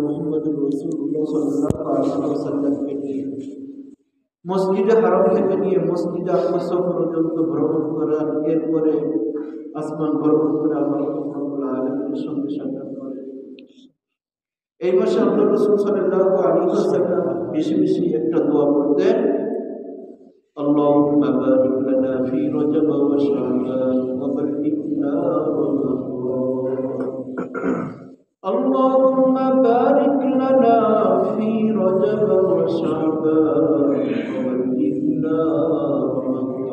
মুহাম্মদুর রাসূলুল্লাহ সাল্লাল্লাহু আলাইহি ওয়াসাল্লামকে নিয়ে মসজিদে হারাম থেকে নিয়ে মসজিদে আকসা পর্যন্ত ভ্রমণ করার, এরপরে আসমান ভ্রমণ করে আল্লাহ রাব্বুল আলামিনের সঙ্গে সাক্ষাৎ করে। এই মাসে আল্লাহ রাসূল সাল্লাল্লাহু আলাইহি ওয়াসাল্লাম বেশি বেশি একটা দোয়া করতেন, আল্লাহুম্মা বারিক লানা ফি রজব ওয়া শাবান ওয়া বাল্লিগনা রমাদান। আল্লাহুম্মা বারিক লানা ফি রজব ওয়া শাবান ওয়া বাল্লিগনা রমাদান।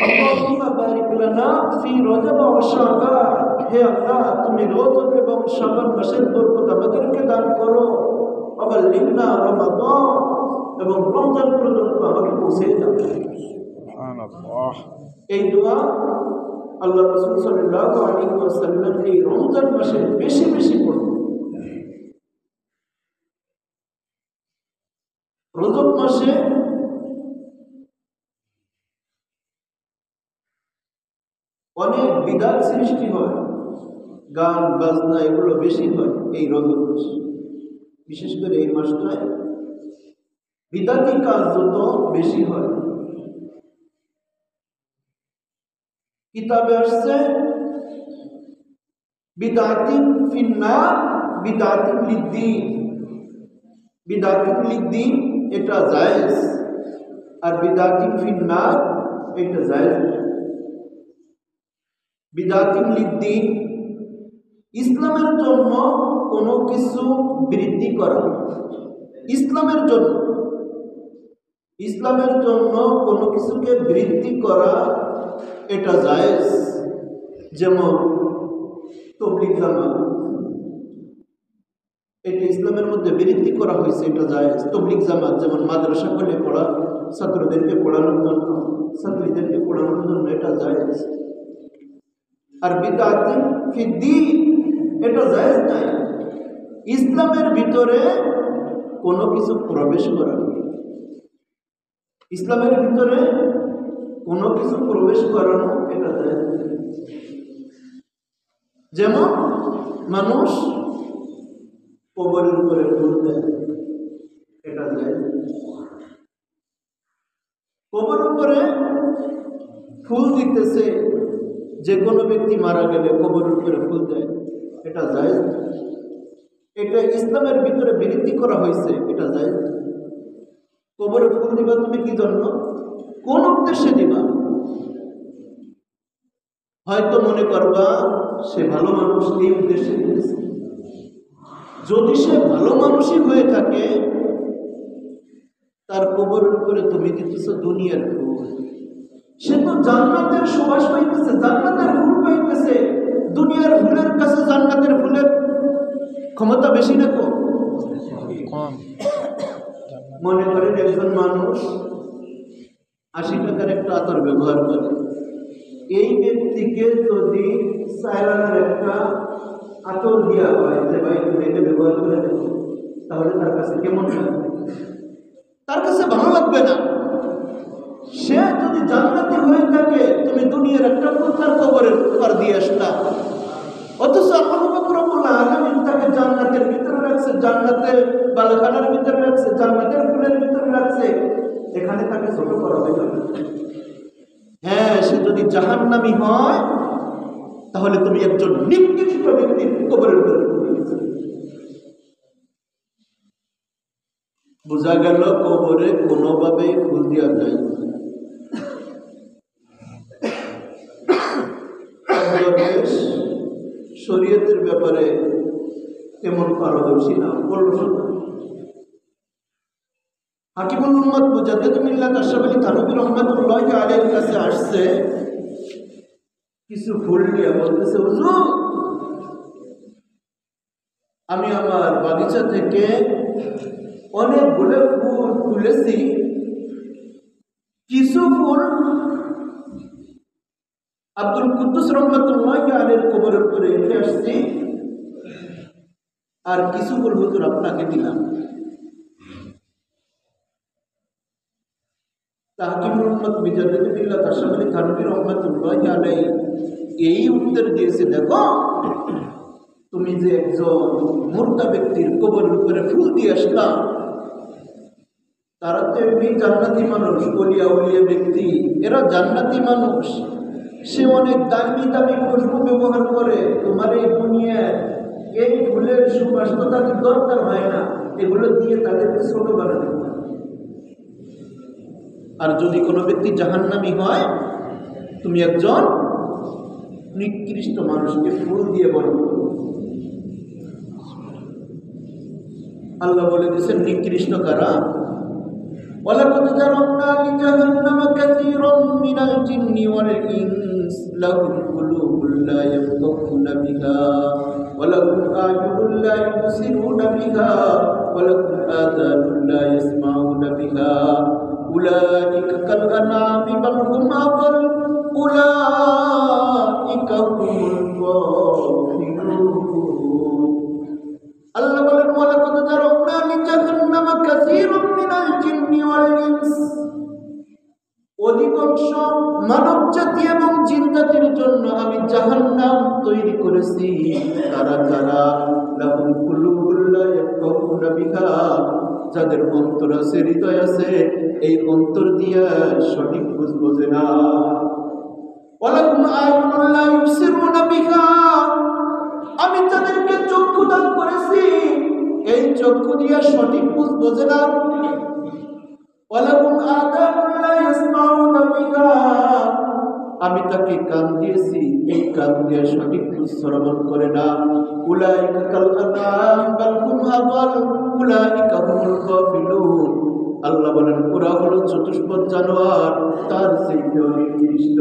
আল্লাহুম্মা বারিক লানা ফি রজব ওয়া শাবান, হে আল্লাহ তুমি রজব এবং শাবান মাসের বরকত আমাদেরকে দান করো। ওয়া বাল্লিগনা রমাদান, এবং রমজান পর্যন্ত আমাকে পৌঁছে দাও। সুবহানাল্লাহ। এই দোয়া আল্লাহ রাসূল সাল্লাল্লাহু আলাইহি ওয়াসাল্লাম এই রমজান মাসে বেশি বেশি পড়তেন। রজব মাসে অনেক বিদাত সৃষ্টি হয়, গান বাজনা এগুলো বেশি হয় এই রজব মাসে। বিশেষ করে এই মাসটায় বিদাতি কাজ যত বেশি হয়। কিতাবে আসছে বিদাতিন ফিন্নার বিদাতিন লিদ্দিন। বিদাতিন লিদ্দিন এটা জায়েজ, আর বিদাতিন ফিন্নার এটা জায়েজ। বিদাতিন লিদ্দিন ইসলামের জন্য কোনো কিছু বৃদ্ধি করা, ইসলামের জন্য কোনো কিছুকে বৃদ্ধি করা এটা জায়েজ। যেমন তাবলীগ জামাত, এটা ইসলামের মধ্যে বৃদ্ধি করা হয়েছে, এটা জায়েজ। তাবলীগ জামাত যেমন মাদ্রাসা খুলে পড়া, ছাত্রদেরকে পড়ানোর জন্য, ছাত্রীদেরকে পড়ানোর জন্য, এটা জায়েজ। আর বিদআতুন ফিদ্দীন এটা জায়েজ নাই। ইসলামের ভিতরে কোনো কিছু প্রবেশ করা, ইসলামের ভিতরে কোনো কিছু প্রবেশ করানো এটা জায়েজ। যেমন মানুষ কবরের উপরে ফুল দেয়, এটা জায়েজ। কবরের উপরে ফুল দিতেছে, যে কোনো ব্যক্তি মারা গেলে কবরের উপরে ফুল দেয়, এটা জায়েজ। এটা ইসলামের ভিতরে বৃদ্ধি করা হয়েছে, এটা জায়েজ। কবরে ফুল দিবা তুমি কি জন্য, কোন উদ্দেশ্যে দিবা? হয়তো মনে করবা সে ভালো মানুষ, এই উদ্দেশ্যে দিয়েছে। যদি সে ভালো মানুষই হয়ে থাকে, তার কবরের উপরে তুমি দিতেছ দুনিয়ার ফুল। সে তো জান্নাতের সুবাস পাইতেছে, জান্নাতের ফুল পাইতেছে। দুনিয়ার ফুলের কাছে জান্নাতের ফুলের ক্ষমতা বেশি না কম? মনে করেন একজন মানুষ 80 টাকার একটা আতর ব্যবহার করে, এই ব্যক্তিকে যদি 4 আনার একটা আতর দেওয়া হয় যে ভাই তুমি এটা ব্যবহার করে দেখো, তাহলে তার কাছে কেমন লাগবে? তার কাছে ভালো লাগবে না। সে যদি জান্নাতি হয়ে থাকে, তুমি দুনিয়ার একটা প্রকার কবরের উপর দিয়ে আসলা, অথচ আল্লাহ রাব্বুল আলামিন তাকে জান্নাতের ভিতরে রাখছে, জান্নাতের বালাখানার ভিতরে রাখছে, জান্নাতের ফুলের ভিতরে রাখছে, এখানে তাকে ছোট করা হবে না। হ্যাঁ, সে যদি জাহান্নামী হয়, তাহলে তুমি একজন নিকৃষ্ট ব্যক্তির কবরের উপরে দিয়েছো। বোঝা গেল কবরে কোনোভাবেই ফুল দেওয়া যায় না। শরীয়তের ব্যাপারে তেমন পারদর্শী না, হাকিমুল উম্মত মুজাদ্দিদুল মিল্লাত আশরাফ আলী থানভী রাহমাতুল্লাহি আলাইহির কাছে আসছে কিছু ফুল নিয়ে, বলতেছে হুজুর আমি আমার বাগিচা থেকে অনেকগুলো ফুল তুলেছি, কিছু ফুল আব্দুল কুদ্দুস রাহমাতুল্লাহি আলাইহির কবরের উপরে রেখে আসছি, আর কিছু ফুল হুজুর আপনাকে দিলাম। হাকিমুল উম্মত মুজাদ্দিদুল মিল্লাত আশরাফ আলী থানভী রাহমাতুল্লাহি আলাইহি এই উত্তর দিয়েছে, দেখো তুমি যে একজন মুর্দা ব্যক্তির কবরের উপরে ফুল দিয়ে আসলা, তারা তো এমনি জান্নাতি মানুষ, ওলিয়া ওলিয়া ব্যক্তি, এরা জান্নাতি মানুষ। সে অনেক দামি দামি খুশবু ব্যবহার করে। তোমার এই দুনিয়ায় এই ফুলের সুবাস তো তাদের দরকার হয় না, এগুলো দিয়ে তাদেরকে ছোট বানাতে হয়। আর যদি কোনো ব্যক্তি জাহান্নামী হয়, তুমি একজন নিকৃষ্ট মানুষকে ফুল দিয়ে বরণ করো। আল্লাহ বলে দিয়েছেন নিকৃষ্ট কারা? ওয়ালাকাদ জারাবনা লিজাহান্নামা কাসীরাম মিনাল জিন্নি ওয়াল ইনস লাহুম কুলুবুন লা ইয়াফকাহুনা বিহা ওয়া লাহুম আ'য়ুনুন লা ইবসিরুনা বিহা ওয়া লাহুম আযানুন লা ইয়াসমাউনা বিহা উলাইকা কাল আনআমি বাল হুম আযাল উলাইকা হুমুল গাফিলুন। আল্লাহ বলেন ওয়ালাকাদ জারাবনা লিজাহান্নামা কাসীরাম মিনাল জিন্নি ওয়াল ইনস, অধিকাংশ মানব জাতি এবং জিন জাতির জন্য আমি জাহান্নাম তৈরি করেছি। তারা তারা লাহুম কুলুবুন লা ইয়াফকাহুনা বিহা, যাদের অন্তর আছে, হৃদয় আছে, এই অন্তর দিয়া সঠিক বুঝ বোঝে না। ওয়ালাকুম আ'য়ুনুন লা ইবসিরুনা বিহা, আমি তাদেরকে চক্ষু দান করেছি, এই চক্ষু দিয়া সঠিক বুঝ বোঝে না। ওয়ালাকুম আযানুন লা ইয়াসমাউনা বিহা, আমি তাকে কান দিয়েছি, এই কান দিয়ে সঠিক বুঝ শ্রবণ করে না। উলাইকা কাল আনআম বাল হুম আযাল উলাইকা হুমুল গাফিলুন। আল্লাহ বলেন ওরা হলো চতুষ্পদ জানোয়ার, তার চেয়েও নিকৃষ্ট।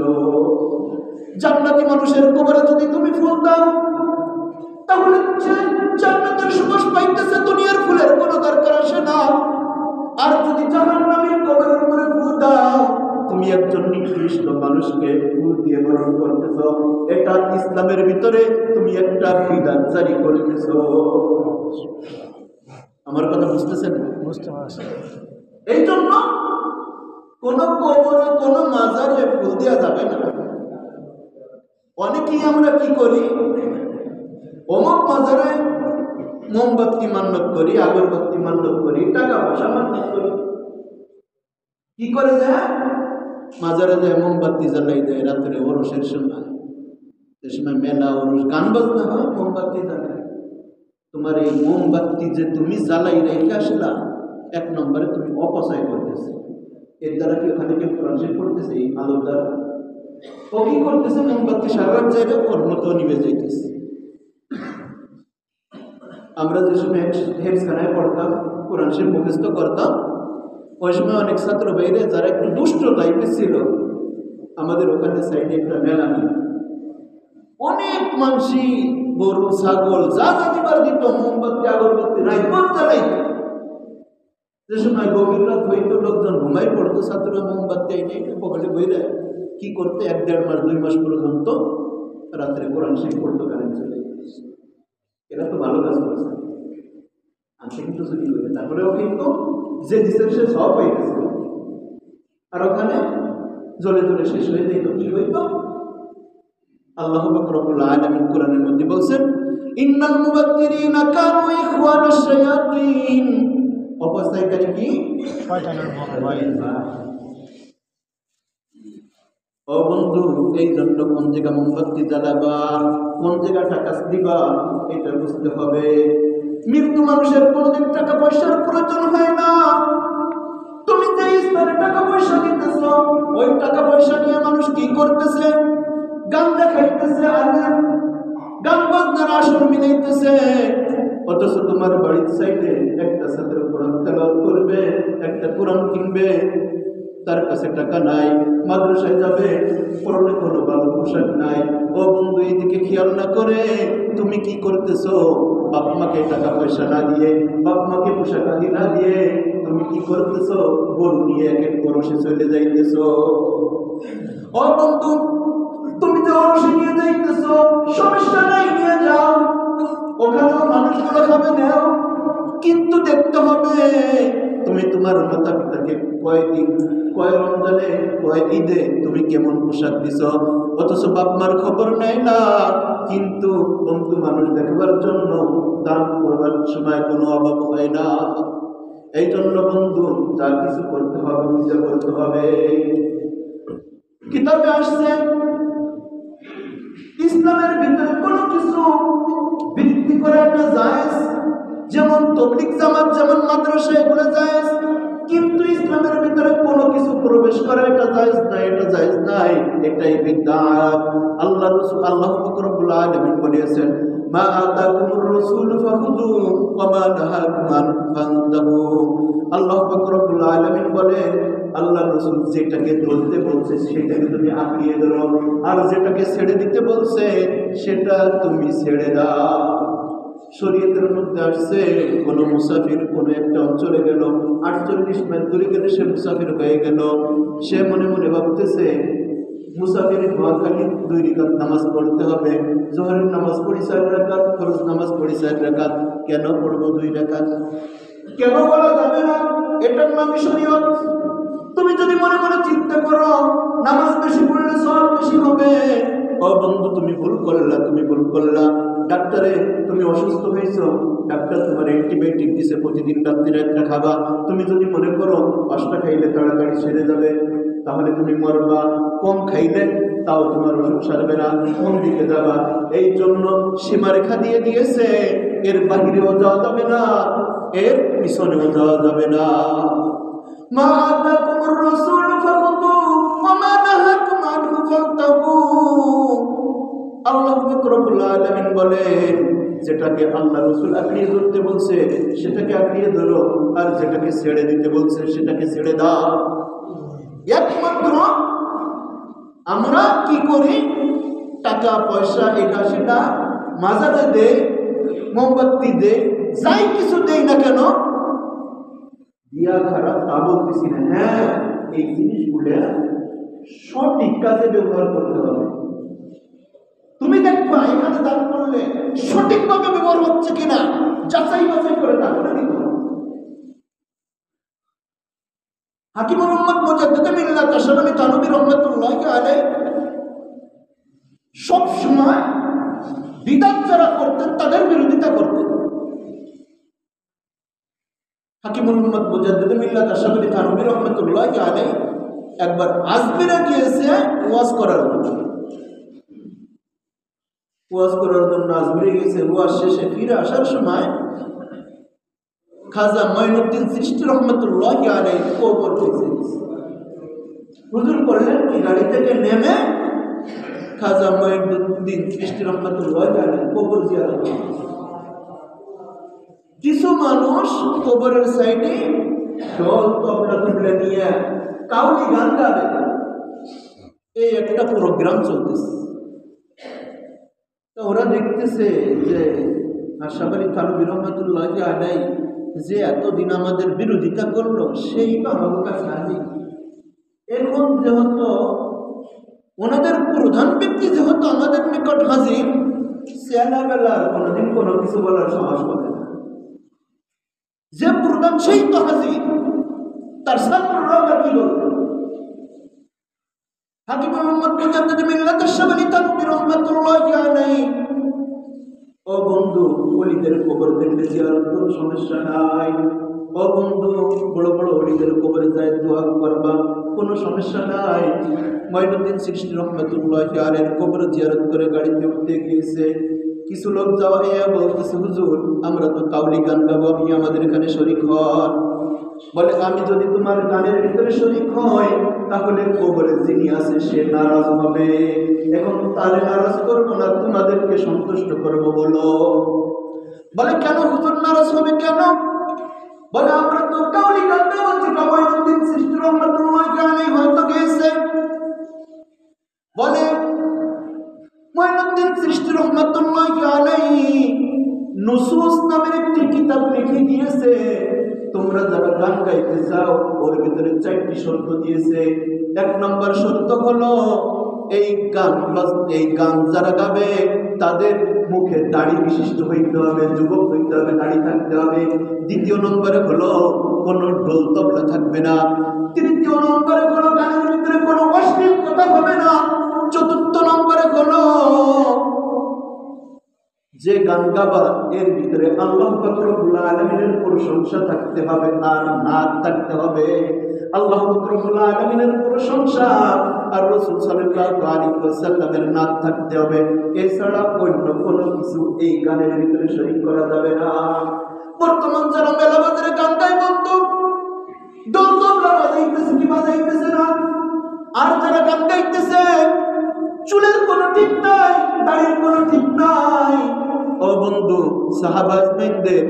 জান্নাতি মানুষের কবরে যদি তুমি ফুল দাও, তাহলে জান্নাতের সুবাস পাইতেছে, দুনিয়ার ফুলের কোনো দরকার আসে না। আর যদি জাহান্নামীর কবরের উপরে ফুল দাও, তুমি একজন নিকৃষ্ট মানুষকে ফুল দিয়ে বরণ করতেছ। এটা ইসলামের ভিতরে তুমি একটা বিধান জারি করতেছ। আমার কথা বুঝতেছেন? বুঝতে পারছি। এই জন্য কোন কবরে কোন মাজারে ফুল দেওয়া যাবে না। অনেকেই আমরা কি করি, অমুক মাজারে মোমবাতি মান্যত করি, আগরবাতি মান্যত করি, টাকা পয়সা মান্যত করি। কি করে যায়? মাজারে যায় মোমবাতি জ্বালাই দেয় রাত্রে ওরসের সময়, সে সময় মেলা ওরস গান বাজনা হয়, মোমবাতি জ্বালায়। তোমার এই মোমবাতি যে তুমি জ্বালাই রেখে আসলা, এক নম্বরে তুমি অপচয় করতেছে। এর দ্বারা কি ওখানে কেউ কোরআন শরীফ পড়তেছে? এই আলোর দ্বারা ও কি করতেছে? মোমবাতি সারা রাত যাইবে, ওর মতো নিভে যাইতেছে। আমরা যে সময় হেফজখানায় পড়তাম, কোরআন শরীফ মুখস্থ করতাম, ওই সময় অনেক ছাত্র বাইরে যারা একটু দুষ্ট টাইপের ছিল, আমাদের ওখানে সাইডে একটা মেলা নিয়ে অনেক মানসি গরু ছাগল যা যা দিবার দিত, মোমবাতি আগরবাতি রাইবার জ্বালাইত। যে সময় গভীর রাত হইতো, লোকজন ঘুমাই পড়তো, ছাত্ররা মোমবাতি এনে পকেটে বইরে কি করতে 1-1.5 মাস 2 মাস পর্যন্ত রাত্রে কোরআন শরীফ পড়তো, কারেন্ট চলে। এরা তো ভালো কাজ করেছে, আজকে কিন্তু চুরি করে, তারপরেও কিন্তু যে দিচ্ছে সে সব পাইতেছে। আর ওখানে জ্বলে জ্বলে শেষ হয়ে যেত। কি হইতো? আল্লাহ পাক রব্বুল আলামিন কোরআনের মধ্যে বলছেন, ইন্নাল মুবাত্তিরিনা কানু ইখওয়ানাশ শায়াতিন, অপচয়কারী কি? শয়তানের ভাই। ও বন্ধু, এই জন্য কোন জায়গা মোমবাতি জ্বালাবা, কোন জায়গা টাকা দিবা, এটা বুঝতে হবে। মৃত্যু মানুষের কোনদিন টাকা পয়সার প্রয়োজন হয় না। তুমি যে স্থানে টাকা পয়সা দিতেছ, ওই টাকা পয়সা নিয়ে মানুষ কি করতেছে? গান দেখাইতেছে, আর গান বাজনার আসর মিলাইতেছে। অথচ তোমার বাড়ির সাইডে একটা ছাত্র কোরআন তেলাওয়াত করবে, একটা কোরআন কিনবে, তার কাছে টাকা নাই, মাদ্রাসায় যাবে, পরনে কোনো ভালো পোশাক নাই। ও বন্ধু, এইদিকে খেয়াল না করে তুমি কি করতেছো? বাপ মাকে টাকা পয়সা না দিয়ে, বাপ মাকে পোশাক আদি না দিয়ে তুমি কি করতেছো? গরু নিয়ে এক এক পরশে চলে যাইতেছো। ও বন্ধু, তুমি যে অরসে নিয়ে যাইতেছো, সমস্যা নাই, নিয়ে যাও, ওখানেও মানুষগুলো খাবে নাও, কিন্তু দেখতে হবে তুমি তুমি তোমার মাতা পিতাকে কয়দিন, কয় রমজানে, কয় ঈদে তুমি কেমন পোশাক দিছ, অথচ বাপ মার খবর নেয় না। কিন্তু বন্ধু, মানুষ দেখবার জন্য দান করবার সময় কোনো অভাব হয় না। এই জন্য বন্ধু, যা কিছু করতে হবে নিজে করতে হবে। কিতাবে আসছে ইসলামের ভিতরে কোনো কিছু বৃদ্ধি করা একটা জায়েজ, যেমন তবলিগ জামাত, যেমন মাদ্রাসা, এগুলো জায়েজ। কিন্তু ইসলামের ভিতরে কোনো কিছু প্রবেশ করা এটা জায়েজ নাই, এটা জায়েজ নাই, এটাই বিদআত। আল্লাহ রব্বুল আলামিন বলেছেন, মা আতাকুমুর রাসূল ফাখুযু ওয়া মা নাহাকুম আনহু ফান্তাহু। আল্লাহ রব্বুল আলামিন বলেন, আল্লাহ রাসূল যেটাকে ধরতে বলছে সেটাকে তুমি আঁকড়িয়ে ধরো, আর যেটাকে ছেড়ে দিতে বলছে সেটা তুমি ছেড়ে দাও। শরীয়তের মধ্যে আসছে, কোন মুসাফির কোন একটা অঞ্চলে গেল, 48 মাইল দূরে গেলে সে মুসাফির হয়ে গেল। সে মনে মনে ভাবতেছে মুসাফির নোয়াখালী 2 রাকাত নামাজ পড়তে হবে, জোহরের নামাজ পড়ি 4 রাকাত, ফরজ নামাজ পড়ি 4 রাকাত, কেন পড়বো 2 রাকাত? কেন বলা যাবে না? এটার নাম শরীয়ত। তুমি যদি মনে মনে চিন্তা করো নামাজ বেশি পড়লে সওয়াব বেশি হবে, ও বন্ধু তুমি ভুল করলা, তুমি ভুল করলা। ডাক্তারে তুমি অসুস্থ হয়েছো, ডাক্তার তোমার অ্যান্টিবায়োটিক দিছে, প্রতিদিন রাত্রিরে একটা খাবা। তুমি যদি মনে করো 5টা খাইলে তাড়াতাড়ি সেরে যাবে, তাহলে তুমি মরবা। কম খাইলে তাও তোমার অসুখ সারবে না, কোন দিকে যাবা? এই জন্য সীমারেখা দিয়ে দিয়েছে, এর বাহিরেও যাওয়া যাবে না, এর পিছনেও যাওয়া যাবে না। মা আতাকুমুর রাসূল ফাখুযু ওয়া মা নাহাকুম আনহু ফান্তাহু। আল্লাহ রব্বুল আলামিন বলেন, যেটাকে আল্লাহ রাসূল আঁকড়িয়ে ধরতে বলছে সেটাকে আঁকড়িয়ে ধরো, আর যেটাকে ছেড়ে দিতে বলছে সেটাকে ছেড়ে দাও। একমাত্র আমরা কি করি? টাকা পয়সা এটা সেটা মাজারে দেই, মোমবাতি দেই, যাই কিছু দেই না কেন, দিয়া খারাপ তা বলতেছি না। হ্যাঁ, এই জিনিসগুলো সঠিক কাজে ব্যবহার করতে হবে। তুমি দেখবা এখানে দান করলে সঠিকভাবে ব্যবহার হচ্ছে কিনা যাচাই বাছাই করে তারপরে দিতে হবে। হাকিম মুহাম্মদ মুজাদ্দিদ মিল্লাত আশরাফি থানভী রাহমাতুল্লাহি আলাইহি সব সময় বিদআত যারা করতেন তাদের বিরোধিতা করতেন। হাকিম মুহাম্মদ মুজাদ্দিদ মিল্লাত আশরাফি থানভী রাহমাতুল্লাহি আলাইহি একবার আজমিরে গিয়েছে ওয়াজ করার জন্য। ওয়াজ করার জন্য আজমিরে গেছে। ওয়াজ শেষে ফিরে আসার সময় খাজা মঈনুদ্দিন চিশতি রহমতুল্লাহি আলাইহি কবর পেয়েছে। হুজুর করলেন কি, গাড়ি থেকে নেমে খাজা মঈনুদ্দিন চিশতি রহমতুল্লাহি আলাইহি কবর জিয়ারত করলেন। কিছু মানুষ কবরের সাইডে ঢোল তবলা তুলে নিয়ে কাউলি গান গাবে, এই একটা প্রোগ্রাম চলতেছে। তো ওরা দেখতেছে যে আশরাফ আলী থানভী রাহমাতুল্লাহি আলাইহি যে এতদিন আমাদের বিরোধিতা করলো সেই তো আমাদের কাছে হাজির। এখন যেহেতু ওনাদের প্রধান ব্যক্তি যেহেতু আমাদের নিকট হাজির, সেনাবেলার কোনোদিন কোনো কিছু বলার সাহস করে না। যে প্রধান সেই তো হাজির, তার ছাত্ররা কি বলবে? হাকিম মুহাম্মদ মুজাদ্দিদ মিল্লাত আশ-শাবালী থানভী রাহমাতুল্লাহি আলাইহি, ও বন্ধু, ওলিদের কবর দেখলে জিয়ারত কোনো সমস্যা নাই। ও বন্ধু, বড় বড় ওলিদের কবরে যায় দোয়া করবা, কোনো সমস্যা নাই। মঈনুদ্দিন চিশতি রহমতুল্লাহি আলাইহির কবর জিয়ারত করে গাড়িতে উঠতে গিয়েছে। কিছু লোক যাওয়া বলতেছে, হুজুর আমরা তো কাউলি গান গাবো, আপনি আমাদের এখানে শরীক হন। বলে, আমি যদি তোমার গানের ভিতরে শরীক হই তাহলে কবরে যিনি আছে সে নারাজ হবে। এখন তারে নারাজ করবো না, তোমাদেরকে সন্তুষ্ট করবো বলো। বলে, কেন হুজুর নারাজ হবে কেন? বলে, আমরা তো কাউলি গান গাবো, মঈনুদ্দিন চিশতি রহমতুল্লাহি আলাইহি হয়তো গেছে। বলে, মঈনুদ্দিন চিশতি রহমতুল্লাহি আলাইহি নুসুস নামের একটি কিতাব লিখে দিয়েছে। তোমরা যারা গান গাইতে চাও ওর ভিতরে 4টি শর্ত দিয়েছে। 1 নম্বর শর্ত হলো এই গান যারা গাবে তাদের মুখে দাড়ি বিশিষ্ট হইতে হবে, যুবক হইতে হবে, দাড়ি থাকতে হবে। দ্বিতীয় নম্বরে হলো কোনো ঢোল তবলা থাকবে না। তৃতীয় নম্বরে হলো গানের ভিতরে কোনো অশ্লীল কথা হবে না। চতুর্থ নম্বরে হলো যে গান গাবা এর ভিতরে আল্লাহ পাক রব্বুল আলামিনের প্রশংসা থাকতে হবে, আর নাচ থাকতে হবে আল্লাহ পাক রব্বুল আলামিনের প্রশংসা, আর রাসূল সাল্লাল্লাহু আলাইহি ওয়াসাল্লামের নাচ থাকতে হবে। এছাড়া অন্য কোনো কিছু এই গানের ভিতরে শরীক করা যাবে না। বর্তমান যারা মেলা বাজারে গান গায় বলতো, ঢোল তবলা বাজাইতেছে কি বাজাইতেছে না, আর যারা গান গাইতেছে চুলের কোনো ঠিক নাই, দাড়ির কোনো ঠিক নাই। ও বন্ধু, সাহাবাজদের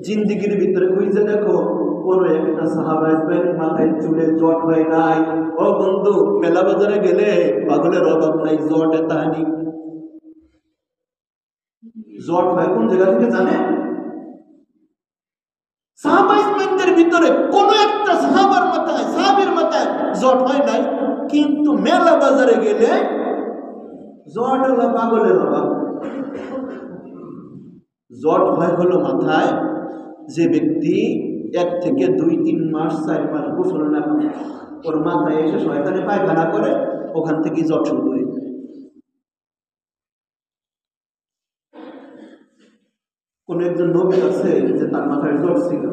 জিন্দিগির ভিতরে খুঁজে দেখো, কোন একটা সাহাবাজের মাথায় চুলে জট হয় নাই। ও বন্ধু, মেলা বাজারে গেলে পাগলের অভাব নাই, জটে তাহানি জট হয় কোন জায়গা থেকে জানে? সাহাবাজদের ভিতরে কোন একটা সাহাবার মাথায়, সাহাবীর মাথায় জট হয় নাই, কিন্তু মেলা বাজারে গেলে জট হলো পাগলের অভাব। জট হয় হলো মাথায় যে ব্যক্তি 1 থেকে 2-3 মাস 4 মাস গোসল না করে, ওর মাথায় এসে শয়তানে পায়খানা করে, ওখান থেকে জট শুরু হয়ে যায়। কোন একজন নবী আছে যে তার মাথায় জট ছিল,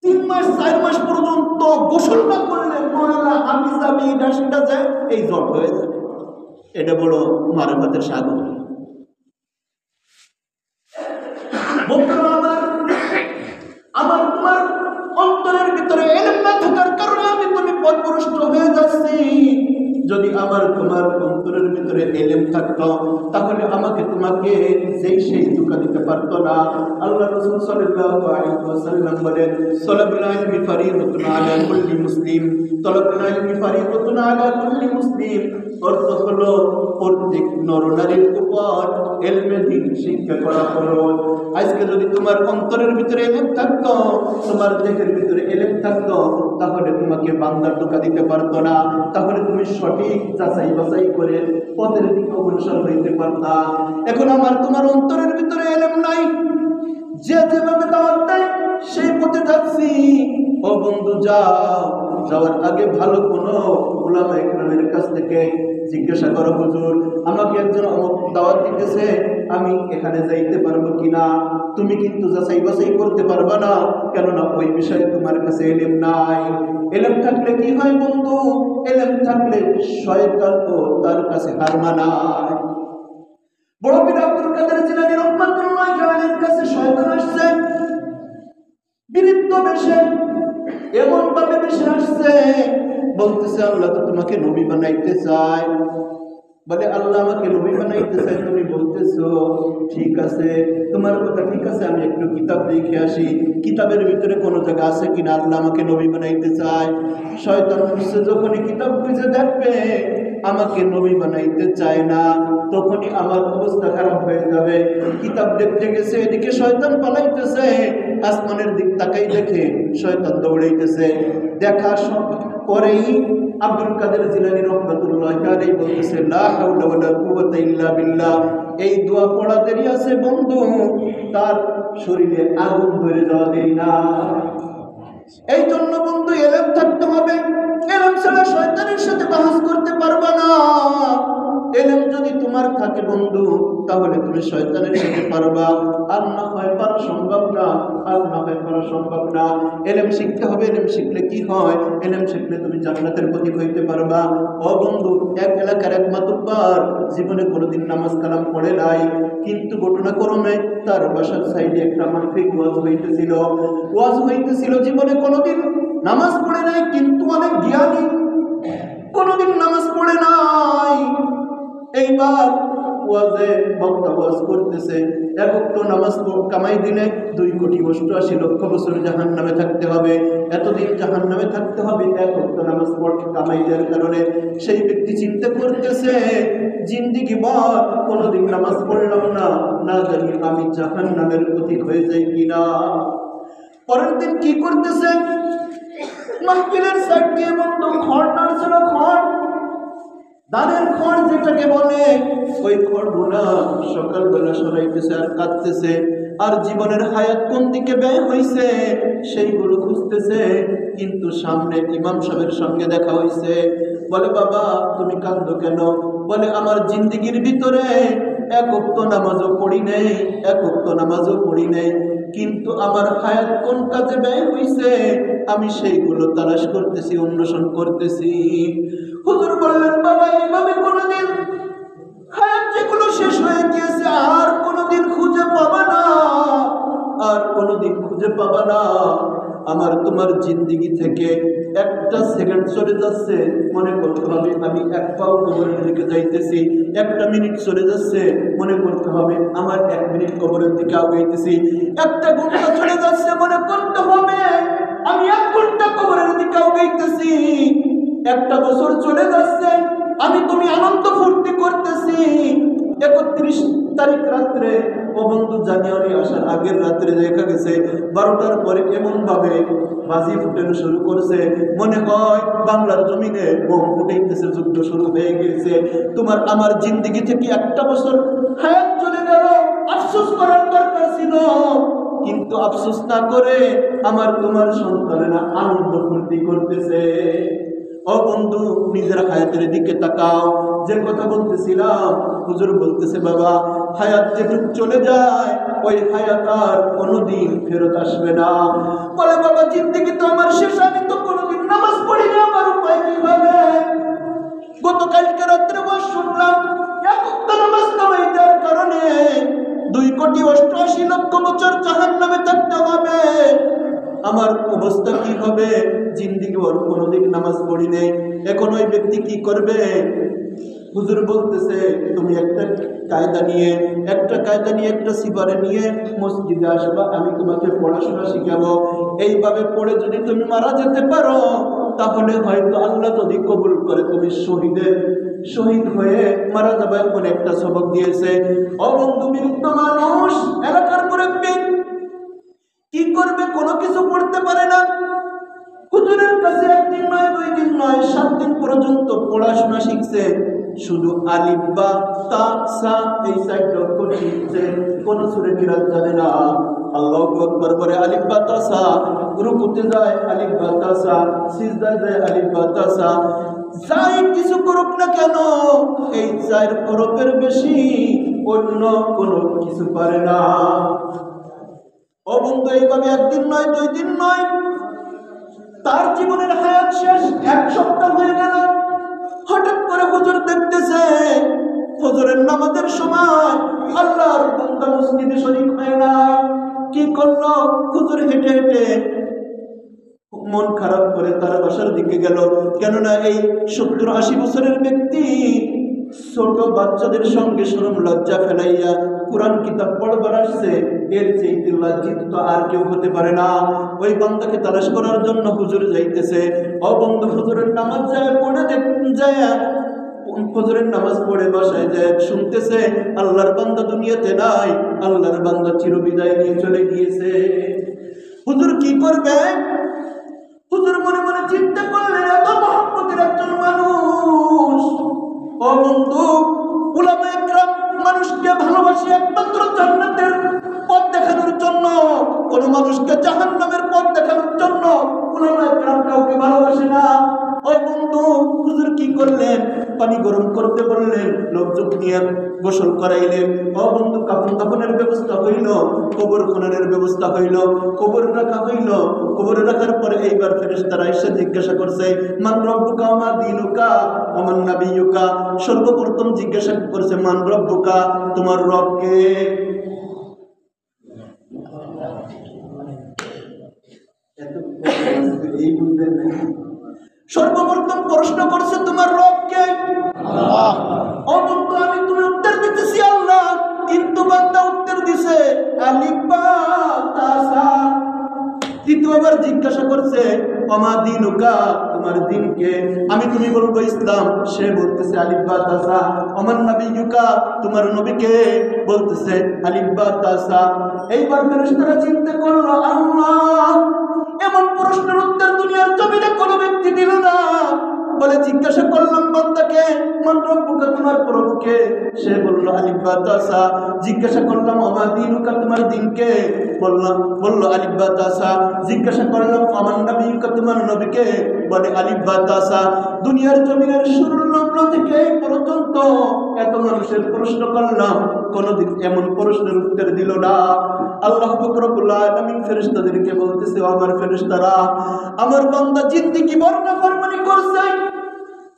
3 মাস 4 মাস পর্যন্ত গোসল না করলে ময়লা হাবি যাবে, এটা সেটা যায়, এই জট হয়ে যায়। এটা বড় মারফতের সাগর। আমার তোমার অন্তরের ভিতরে ইলম না থাকার কারণে আমি তুমি পথভ্রষ্ট হয়ে যাচ্ছি। যদি আমার তোমার অন্তরের ভিতরে ইলম থাকতো, তাহলে আমাকে তোমাকে সেই ধোঁকা দিতে পারতো না। আল্লাহ রাসূল সাল্লাল্লাহু আলাইহি ওয়াসাল্লাম বলেন, তলাবুল ইলমি ফরিদাতুন আলা কুল্লি মুসলিম, তলাবুল ইলমি ফরিদাতুন আলা কুল্লি মুসলিম। অর্থ হলো প্রত্যেক নরনারীর উপর ইলমে দ্বীন শিক্ষা করা ফরজ। আজকে যদি তোমার অন্তরের ভিতরে ইলম থাকতো, তোমার দেহের ভিতরে ইলম থাকতো, তাহলে তোমাকে বান্দার ধোঁকা দিতে পারতো না, তাহলে তুমি সঠিক যাচাই বাছাই করে পথের দিকে অগ্রসর হইতে পারতা। এখন আমার তোমার অন্তরের ভিতরে ইলম নাই, যে যেভাবে দাওয়াত দেয় সেই পথে যাচ্ছি। ও বন্ধু, যাওয়ার আগে ভালো কোনো উলামা ইকরামের কাছ থেকে জিজ্ঞাসা করো, হুজুর আমাকে একজন দাওয়াত দিতেছে, আমি এখানে যাইতে পারবো কিনা? তুমি কিন্তু যাচাই বাছাই করতে পারবা না, কেননা ওই বিষয়ে তোমার কাছে ইলম নাই। ইলম থাকলে কি হয় বন্ধু? ইলম থাকলে শয়তানও তার কাছে হার মানায়। বড় পীর আব্দুল কাদের জিলানী রাহমাতুল্লাহি আলাইহির কাছে শয়তান আসছে বিরুদ্ধ বেশে, এমন ভাবে বেশে আসছে, বলতেছে আল্লাহ তো তোমাকে নবী বানাইতে চায়। বলে আল্লাহ আমাকে নবী বানাইতে চায়, তুমি বলতেছো ঠিক আছে, তোমার কথা ঠিক আছে, আমি একটু কিতাব দেখে আসি, কিতাবের ভিতরে কোনো জায়গা আছে কিনা আল্লাহ আমাকে নবী বানাইতে চায়। শয়তান খুঁজছে, যখনই কিতাব খুঁজে দেখবে আমাকে নবী বানাইতে চায় না, তখনই আমার অবস্থা খারাপ হয়ে যাবে। কিতাব দেখতে গেছে, এদিকে শয়তান পালাইতেছে, আসমানের দিক তাকাই দেখে শয়তান দৌড়াইতেছে। দেখা পরেই আব্দুল কাদের জিলানী রাহমাতুল্লাহি আলাইহি বলতেছে, লা হাওলা ওয়ালা কুওয়াতা ইল্লা বিল্লাহ। এই দোয়া পড়া দেরি আছে বন্ধু, তার শরীরে আগুন ধরে যাওয়া দেরি না। এই জন্য বন্ধু ইলম থাকতে হবে। ইলম ছাড়া শয়তানের সাথে বাহাস করতে পারবা না। ইলম যদি তোমার থাকে বন্ধু, তাহলে তুমি শয়তানের সাথে পারবা, আর না হয় পারা সম্ভব না, আর না হয় পারা সম্ভব না। ইলম শিখতে হবে। ইলম শিখলে কি হয়? ইলম শিখলে তুমি জান্নাতের পথিক হইতে পারবা। ও বন্ধু, এক এলাকার এক মাতুব্বার জীবনে কোনোদিন নামাজ কালাম পড়ে নাই, কিন্তু ঘটনাক্রমে তার বাসার সাইডে একটা মাহফিল ওয়াজ হইতেছিল। জীবনে কোনোদিন নামাজ পড়ে নাই, কিন্তু অনেক জ্ঞানী, কোনোদিন নামাজ পড়ে নাই। এইবার ওয়াজে বক্তা ওয়াজ করতেছে, এক ওয়াক্ত নামাজ কামাই দিলে 2,88,00,000 বছর জাহান্নামে থাকতে হবে, এতদিন জাহান্নামে থাকতে হবে এক ওয়াক্ত নামাজ কামাই দেওয়ার কারণে। সেই ব্যক্তি চিন্তা করতেছে, জিন্দিগি ভর কোনোদিন নামাজ পড়লাম না, না জানি আমি জাহান্নামের পথিক হয়ে যাই কিনা। পরের দিন কি করতেছে? মাহফিলের সাইড দিয়ে বন্ধু খড় নাড়ছিল, খড় দানের খড় যেটাকে বলে, ওই খড়গুলা সকালবেলা সরাইতেছে আর কাঁদতেছে, আর জীবনের হায়াত কোন দিকে ব্যয় হয়েছে সেইগুলো খুঁজতেছে। কিন্তু সামনে ইমাম সাহেবের সঙ্গে দেখা হয়েছে। বলে, বাবা তুমি কাঁদো কেন? বলে, আমার জিন্দিগির ভিতরে এক ওয়াক্ত নামাজও পড়ি নেই, এক ওয়াক্ত নামাজও পড়ি নেই, কিন্তু আমার হায়াত কোন কাজে ব্যয় হয়েছে আমি সেইগুলো তালাশ করতেছি, অন্বেষণ করতেছি। হুজুর বললেন, বাবা এইভাবে কোনোদিন হায়াত যেগুলো শেষ হয়ে গিয়েছে আর কোনোদিন খুঁজে পাবা না, আর কোনোদিন খুঁজে পাবা না। আমার তোমার জিন্দিগি থেকে একটা সেকেন্ড চলে যাচ্ছে, মনে করতে হবে আমি এক পাও কবরের দিকে যাইতেছি। একটা মিনিট চলে যাচ্ছে, মনে করতে হবে আমার 1 মিনিট কবরের দিকে আগাইতেছি। একটা ঘন্টা চলে যাচ্ছে, মনে করতে হবে আমি 1 ঘন্টা কবরের দিকে আগাইতেছি। একটা বছর চলে যাচ্ছে, আমি তুমি আনন্দ ফুর্তি করতেছি। 31 তারিখ রাত্রে, ও বন্ধু জানুয়ারি আসার আগের রাত্রে দেখা গেছে 12টার পরে এমন ভাবে বাজি ফুটানো শুরু করছে, মনে হয় বাংলার জমিনে বোম ফুটাইতেছে, যুদ্ধ শুরু হয়ে গেছে। তোমার আমার জিন্দিগি থেকে একটা বছর হায়াত চলে গেল, আফসোস করার দরকার ছিল, কিন্তু আফসোস না করে আমার তোমার সন্তানেরা আনন্দ ফুর্তি করতেছে। ও বন্ধু, নিজের হায়াতের দিকে তাকাও। যে কথা বলতেছিলাম, হুজুর বলতেছে, বাবা হায়াত যেটুক চলে যায় ওই হায়াত আর কোনোদিন ফেরত আসবে না। বলে, বাবা জিন্দেগি তো আমার শেষ, আমি তো কোনোদিন নামাজ পড়ি না, আমার উপায় কি হবে? গতকালকে রাত্রে বস শুনলাম এক ওয়াক্ত নামাজ পড়াই দেওয়ার কারণে 2,88,00,000 বছর জাহান্নামে থাকতে হবে। আমার অবস্থা কি হবে? জিন্দিগি ওর কোনোদিন নামাজ পড়ি নেই, এখন ওই ব্যক্তি কি করবে? হুজুর বলতেছে, তুমি একটা কায়দা নিয়ে একটা সিপারে নিয়ে মসজিদে আসবা, আমি তোমাকে পড়াশোনা শিখাবো। এইভাবে পড়ে যদি তুমি মারা যেতে পারো, তাহলে হয়তো আল্লাহ যদি কবুল করে তুমি শহীদ হয়ে মারা যাবে। এমন একটা সবক দিয়েছে। অবন্ধু বিরুদ্ধ মানুষ, এলাকার মুরব্বি কি করবে? কোনো কিছু পড়তে পারে না। হুজুরের কাছে 1 দিন নয়, 2 দিন নয়, 7 দিন পর্যন্ত পড়াশোনা শিখছে। শুধু আলিফ বা তা সা এই 4 অক্ষর শিখছে, কোন সূরা কিরাত জানে না। আল্লাহু আকবার বলে আলিফ বা তা সা, রুকুতে যায় আলিফ বা তা সা, সিজদায় যায় আলিফ বা তা সা। যাই কিছু করুক না কেন, এই 4 হরফের বেশি অন্য কোনো কিছু পারে না। ও বন্ধু, এইভাবে 1 দিন নয়, 2 দিন নয়, তার জীবনের হায়াত শেষ। 1 সপ্তাহ হয়ে গেল। হঠাৎ করে হুজুর দেখতেছে ফজরের নামাজের সময় আল্লাহর বান্দা মসজিদে শরীক হয় না। কি করলো? হুজুর হেঁটে হেঁটে মন খারাপ করে তার বাসার দিকে গেল। কেননা এই 70-80 বছরের ব্যক্তি ছোট বাচ্চাদের সঙ্গে শরম লজ্জা ফেলাইয়া কোরআন কিতাব পড়বার আসছে, এর চেয়ে লজ্জিত তো আর কেউ হতে পারে না। ওই বান্দাকে তালাশ করার জন্য হুজুর যাইতেছে। অবন্ধ হুজুরের নামাজ যায় পড়ে যায়, ফজরের নামাজ পড়ে বাসায় যায়, শুনতেছে আল্লাহর বান্দা দুনিয়াতে নাই, আল্লাহর বান্দা চিরবিদায় নিয়ে চলে গিয়েছে। হুজুর কি করবে? হুজুর মনে মনে চিন্তা করলেন, এত মহব্বতের একজন মানুষ। ও বন্ধু, উলামায়ে ইকরাম মানুষকে ভালোবাসে একমাত্র জান্নাতের পথ দেখানোর জন্য, কোন মানুষকে জাহান্নামের পথ দেখানোর জন্য উলামায়ে ইকরাম কাউকে ভালোবাসে না। ও বন্ধু, হুজুর কি করলেন? পানি গরম করতে বললেন, লোকজন নিয়ে গোসল করাইলেন। ও বন্ধু, কাফন দাফনের ব্যবস্থা হইল, কবর খননের ব্যবস্থা হইল, কবর রাখা হইল। কবরে রাখার পরে এইবার ফেরেশতারা এসে জিজ্ঞাসা করছে, মান রব্বুকা মা দীনুকা ওয়া মান নাবিয়ুকা। সর্বপ্রথম জিজ্ঞাসা করছে, মান রব্বুকা, তোমার রব কে? এই বুঝলেন? সর্বপ্রথম প্রশ্ন করছে, তোমার রব কে? আল্লাহ। অনন্ত আমি তুমি উত্তর দিতেছি আল্লাহ, কিন্তু বান্দা উত্তর দিছে আলিফ বা তা সা। দ্বিতীয়বার জিজ্ঞাসা করছে, ওমা দীনুকা, তোমার দিন কে? আমি তুমি বলবো ইসলাম, সে বলতেছে আলিফ বা তা সা। ওমান নাবিয়ুকা, তোমার নবী কে? বলতেছে আলিফ বা তা সা। এইবার ফেরেশতারা চিন্তা করলো, আল্লাহ এমন প্রশ্নের উত্তর দুনিয়ার জমিনে কোনো ব্যক্তি দিল না। বলে জিজ্ঞাসা করলাম বান্দাকে, মান রব্বুকা, তোমার প্রভুকে? সে বলল আলিফ বা তা সা। জিজ্ঞাসা করলাম আমা দীনুকা, তোমার দিনকে? বলল আলিফ বা তা সা। জিজ্ঞাসা করলাম আমান নবিয়ুকা, তোমার নবীকে? বলে আলিফ বা তা সা। দুনিয়ার জমিনের শুরুর লগ্ন থেকে এই পর্যন্ত এত মানুষের প্রশ্ন করলাম, কোনদিন এমন প্রশ্নের উত্তর দিল না। আল্লাহ পাক রব্বুল আলামিন ফেরেশতাদেরকে বলতেছে, আমার ফেরেশতারা, আমার বান্দা জিন্দেগি ভর নাফরমানি করছে,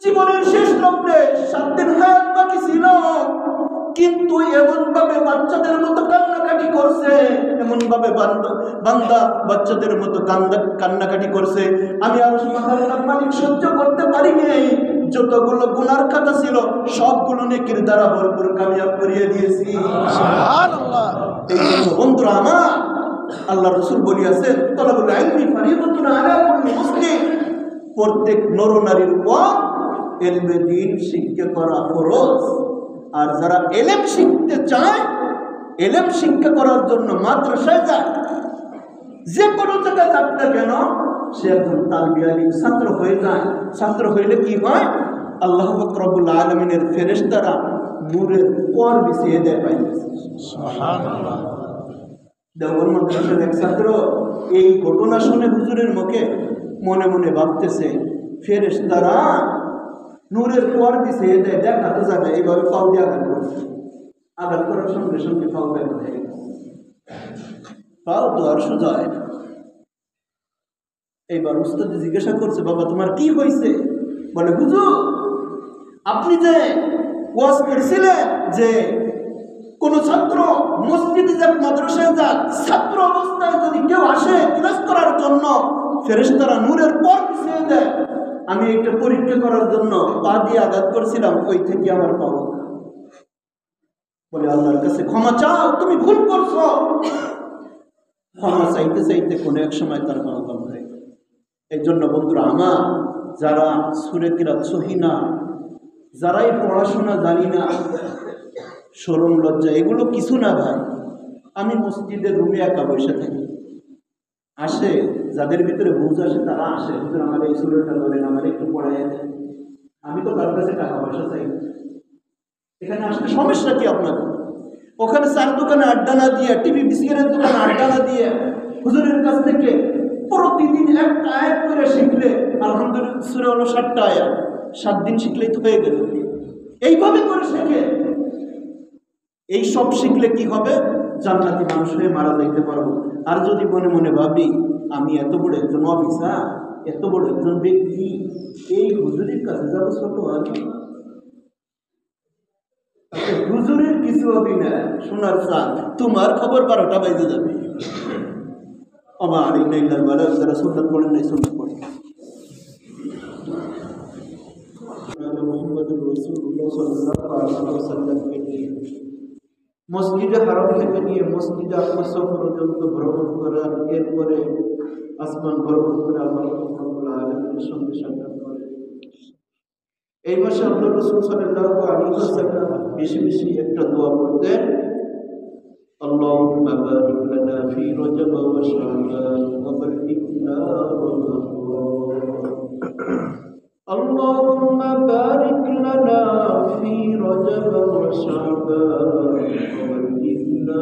জীবনের শেষ লগ্নে 7 দিন হায়াত বাকি ছিল, কিন্তু এমন ভাবে বাচ্চাদের মতো কান্নাকাটি করছে, এমন ভাবে বান্দা বাচ্চাদের মতো কান্নাকাটি করছে, আমি আরশ মহল্লার মালিক সহ্য করতে পারিনি। যতগুলো গুনার খাতা ছিল সবগুলো নেকির দ্বারা ভরপুর কামিয়াব করিয়ে দিয়েছি। সুবহানাল্লাহ। এই জন্য বন্ধুরা আমার, আল্লাহ রাসূল বলিয়াছেন, তলাবুল ইলমি ফারিদাতুন আলা কুল্লি মুসলিম, প্রত্যেক নর নারীর উপর ইলমে দ্বীন শিক্ষা করা ফরজ। আর যারা ইলম শিখতে চায়, ইলম শিক্ষা করার জন্য মাদ্রাসায় যায়, যে কোনো জায়গায় যাক না কেন, সে একজন তালবি আলিম ছাত্র হয়ে যায়। ছাত্র হইলে কি হয়? আল্লাহ পাক রব্বুল আলামিনের ফেরেশতারা নূরের পর বিছিয়ে দেয় পাই। সুবহানাল্লাহ। দেওবন্দ মাদ্রাসার এক ছাত্র এই ঘটনা শুনে হুজুরের মুখে মনে মনে ভাবতেছে, ফেরেশতারা নূরের পর বিছিয়ে দেয়, দেখাতে যাবে এইভাবে পাও দিয়ে আঘাত করছে, আঘাত করার সঙ্গে সঙ্গে পাও ব্যথা হয়ে গেছে, পাও তো আর সোজা হয় না। এইবার উস্তাদ জিজ্ঞাসা করছে, বাবা তোমার কি হয়েছে? বলে, হুজুর আপনি যে ওয়াজ করেছিলেন যে কোন ছাত্র মসজিদে যাক, মাদ্রাসায় যাক, ছাত্র অবস্থায় যদি কেউ আসে ক্লাস করার জন্য, ফেরেশতারা নূরের পর পিছিয়ে দেয়। আমি এটা পরীক্ষা করার জন্য পা দিয়ে আঘাত করছিলাম, ওই থেকে আমার পাও। বলে, আল্লাহর কাছে ক্ষমা চাও, তুমি ভুল করছো। ক্ষমা চাইতে চাইতে কোনো এক সময় তার পাও বন্ধ হয়ে গেল। এই জন্য বন্ধুরা আমার, যারা সূরা কিরাত সহি না, যারাই পড়াশোনা জানি না, শরম লজ্জা এগুলো কিছু না ভাই। আমি মসজিদের রুমে একা বসে থাকি, আসে যাদের ভিতরে বুঝ আসে তারা আসে, হুজুর আমার এই সূরাটা বলেন, আমার একটু পড়াই দেন। আমি তো তার কাছে টাকা পয়সা চাই, এখানে আসলে সমস্যা কি আপনাদের? ওখানে চার দোকানে আড্ডা না দিয়ে, টিভি বিস্কিটের দোকানে আড্ডা না দিয়ে, হুজুরের কাছ থেকে প্রতিদিন একটা আয়াত করে শিখলে, আলহামদুলিল্লাহ সূরা হলো 7টা আয়াত, 7 দিন শিখলেই তো হয়ে গেল। এইভাবে করে শেখে। এই সব শিখলে কি হবে? জান্নাতি মানুষ হয়ে মারা যাইতে পারবো। আর যদি মনে মনে ভাবি আমি এত বড় একজন অফিসার, এত বড় একজন ব্যক্তি, এই হুজুরের কাছে যাবো ছোট আমি, হুজুরের কিছু হবি না, শোনার চান তোমার খবর 12টা বাজে যাবে। আমার এই নাইলার বালা যারা সুন্নাত পড়েন নাই, সুন্নাত পড়েন। মুহাম্মদুর রাসূলুল্লাহ সাল্লাল্লাহু আলাইহি ওয়াসাল্লামকে নিয়ে মসজিদে হারাম থেকে নিয়ে মসজিদে আকসা পর্যন্ত ভ্রমণ করার, এরপরে আসমান ভ্রমণ করে আল্লাহ রাব্বুল আলামিনের সঙ্গে সাক্ষাৎ করে। এই মাসে আল্লাহ রাসূল সাল্লাল্লাহু আলাইহি ওয়াসাল্লাম বেশি বেশি একটা দোয়া পড়তেন, আল্লাহুম্মা বারিক লানা ফি রজব ওয়া শাবান ওয়া বাল্লিগনা রমাদান। আল্লাহুম্মা বারিক লানা ফি রজব ওয়া শাবান ওয়া বাল্লিগনা